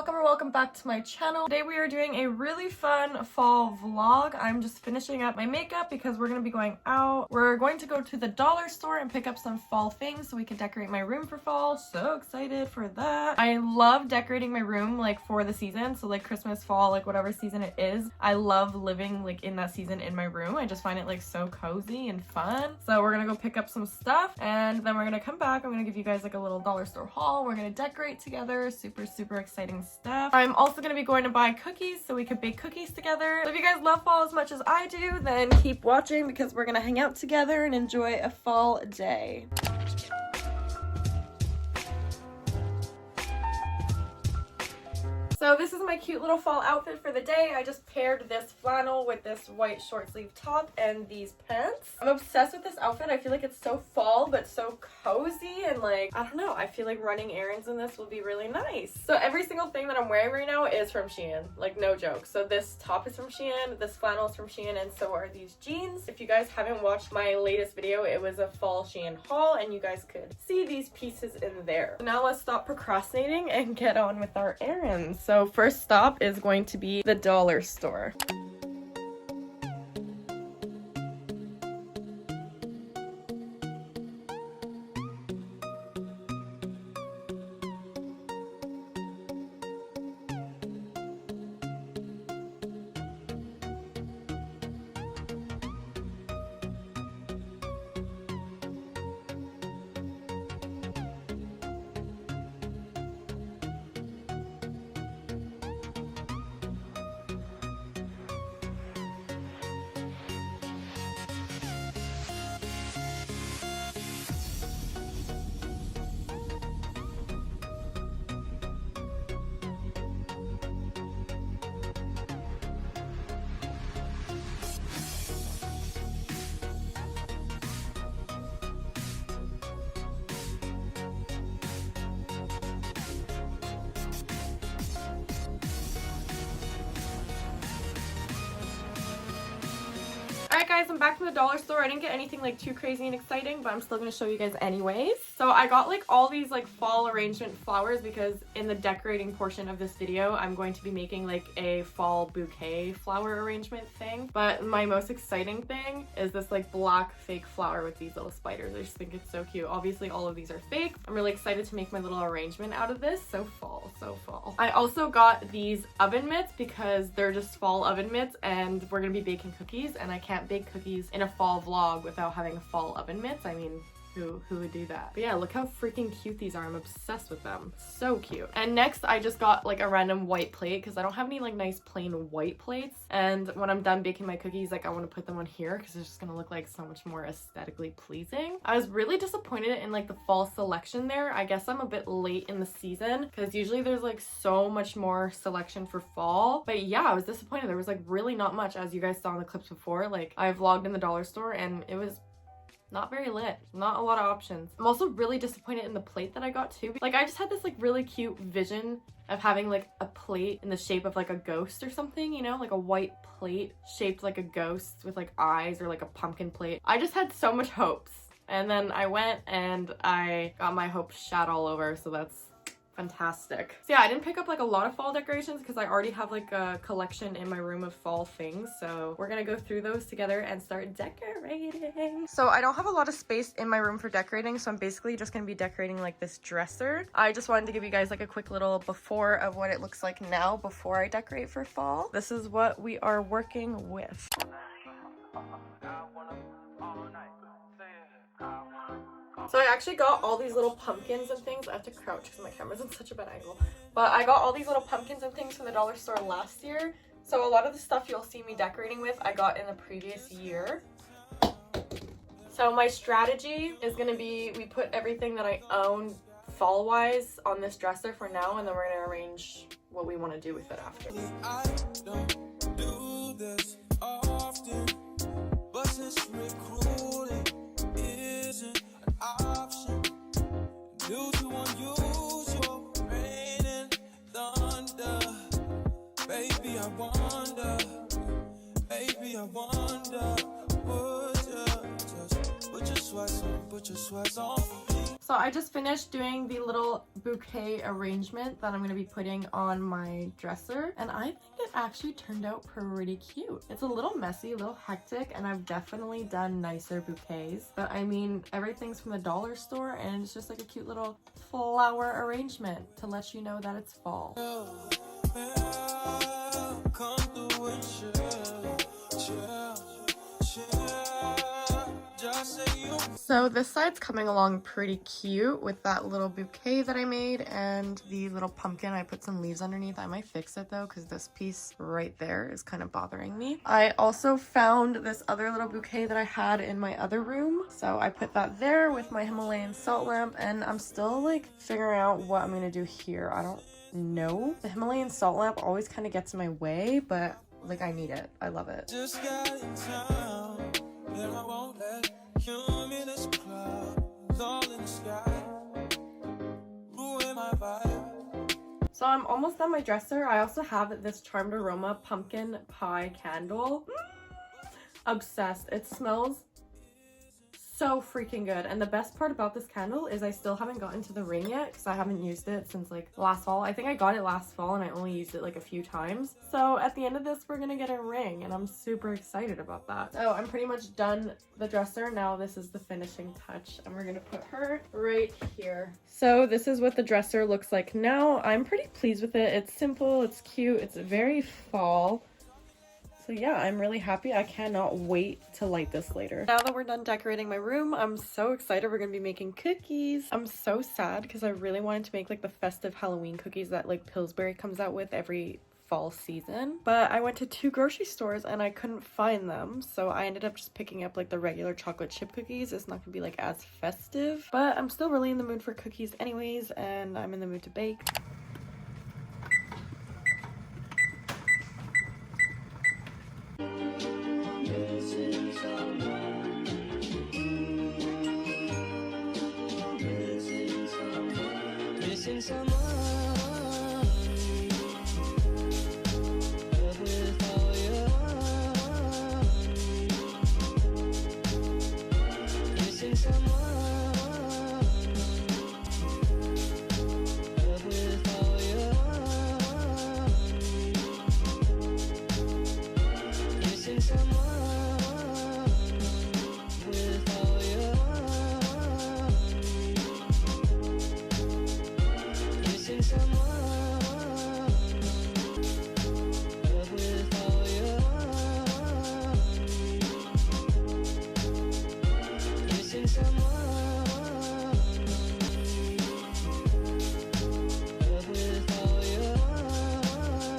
welcome or welcome back to my channel. Today we are doing a really fun fall vlog. I'm just finishing up my makeup because we're going to be going out. We're going to go to the dollar store and pick up some fall things so we can decorate my room for fall. So excited for that. I love decorating my room like for the season. So like Christmas, fall, like whatever season it is. I love living like in that season in my room. I just find it like so cozy and fun. So we're going to go pick up some stuff and then we're going to come back. I'm going to give you guys like a little dollar store haul. We're going to decorate together. Super exciting stuff. I'm also going to be going to buy cookies so we could bake cookies together. So if you guys love fall as much as I do, then keep watching because we're going to hang out together and enjoy a fall day. So this is my cute little fall outfit for the day. I just paired this flannel with this white short sleeve top and these pants. I'm obsessed with this outfit. I feel like it's so fall but so cozy and like, I don't know, I feel like running errands in this will be really nice. So every single thing that I'm wearing right now is from Shein, like no joke. So this top is from Shein, this flannel is from Shein, and so are these jeans. If you guys haven't watched my latest video, it was a fall Shein haul and you guys could see these pieces in there. So now let's stop procrastinating and get on with our errands. So first stop is going to be the dollar store. Alright guys, I'm back from the dollar store. I didn't get anything like too crazy and exciting, but I'm still going to show you guys anyways. So I got like all these like fall arrangement flowers because in the decorating portion of this video, I'm going to be making like a fall bouquet flower arrangement thing. But my most exciting thing is this like black fake flower with these little spiders. I just think it's so cute. Obviously all of these are fake. I'm really excited to make my little arrangement out of this. So fall. I also got these oven mitts because they're just fall oven mitts and we're going to be baking cookies and I can't bake cookies in a fall vlog without having fall oven mitts. I mean, who would do that? But yeah, look how freaking cute these are. I'm obsessed with them. So cute. And next I just got like a random white plate because I don't have any like nice plain white plates. And when I'm done baking my cookies, like I want to put them on here because it's just gonna look like so much more aesthetically pleasing. I was really disappointed in like the fall selection there. I guess I'm a bit late in the season because usually there's like so much more selection for fall. But yeah, I was disappointed. There was like really not much, as you guys saw in the clips before. Like I vlogged in the dollar store and it was not very lit. Not a lot of options. I'm also really disappointed in the plate that I got too. Like I just had this like really cute vision of having like a plate in the shape of like a ghost or something, you know, like a white plate shaped like a ghost with like eyes, or like a pumpkin plate. I just had so much hopes. And then I went and I got my hopes shot all over, so that's fantastic. So yeah, I didn't pick up like a lot of fall decorations because I already have like a collection in my room of fall things. So we're gonna go through those together and start decorating. So I don't have a lot of space in my room for decorating, so I'm basically just gonna be decorating like this dresser. I just wanted to give you guys like a quick little before of what it looks like now before I decorate for fall. This is what we are working with. So I actually got all these little pumpkins and things. I have to crouch because my camera's in such a bad angle. But I got all these little pumpkins and things from the dollar store last year. So a lot of the stuff you'll see me decorating with, I got in the previous year. So my strategy is going to be, we put everything that I own fall-wise on this dresser for now, and then we're going to arrange what we want to do with it after. I don't do this often, but since recruiting isn't an option due to unusual rain and thunder, baby I wonder, would you just put your sweats on, So I just finished doing the little bouquet arrangement that I'm going to be putting on my dresser, and I think it actually turned out pretty cute. It's a little messy, a little hectic, and I've definitely done nicer bouquets, but I mean, everything's from the dollar store, and it's just like a cute little flower arrangement to let you know that it's fall. So this side's coming along pretty cute with that little bouquet that I made and the little pumpkin. I put some leaves underneath. I might fix it though, because this piece right there is kind of bothering me. I also found this other little bouquet that I had in my other room, so I put that there with my Himalayan salt lamp, and I'm still like figuring out what I'm gonna do here. I don't know. The Himalayan salt lamp always kind of gets in my way, but like I need it. I love it. Just got in town, and I won't let cumulus clouds all in the sky ruin my vibe. So I'm almost done my dresser. I also have this Charmed Aroma pumpkin pie candle. Obsessed. It smells so freaking good, and the best part about this candle is I still haven't gotten to the ring yet because I haven't used it since like last fall. I think I got it last fall and I only used it like a few times. So at the end of this we're gonna get a ring, and I'm super excited about that. So I'm pretty much done the dresser. Now this is the finishing touch, and we're gonna put her right here. So this is what the dresser looks like now. I'm pretty pleased with it. It's simple, it's cute, it's very fall. So yeah, I'm really happy. I cannot wait to light this later. Now that we're done decorating my room, I'm so excited. We're gonna be making cookies. I'm so sad because I really wanted to make like the festive Halloween cookies that like Pillsbury comes out with every fall season, but I went to 2 grocery stores and I couldn't find them, so I ended up just picking up like the regular chocolate chip cookies. It's not gonna be like as festive, but I'm still really in the mood for cookies anyways, and I'm in the mood to bake. Missing someone.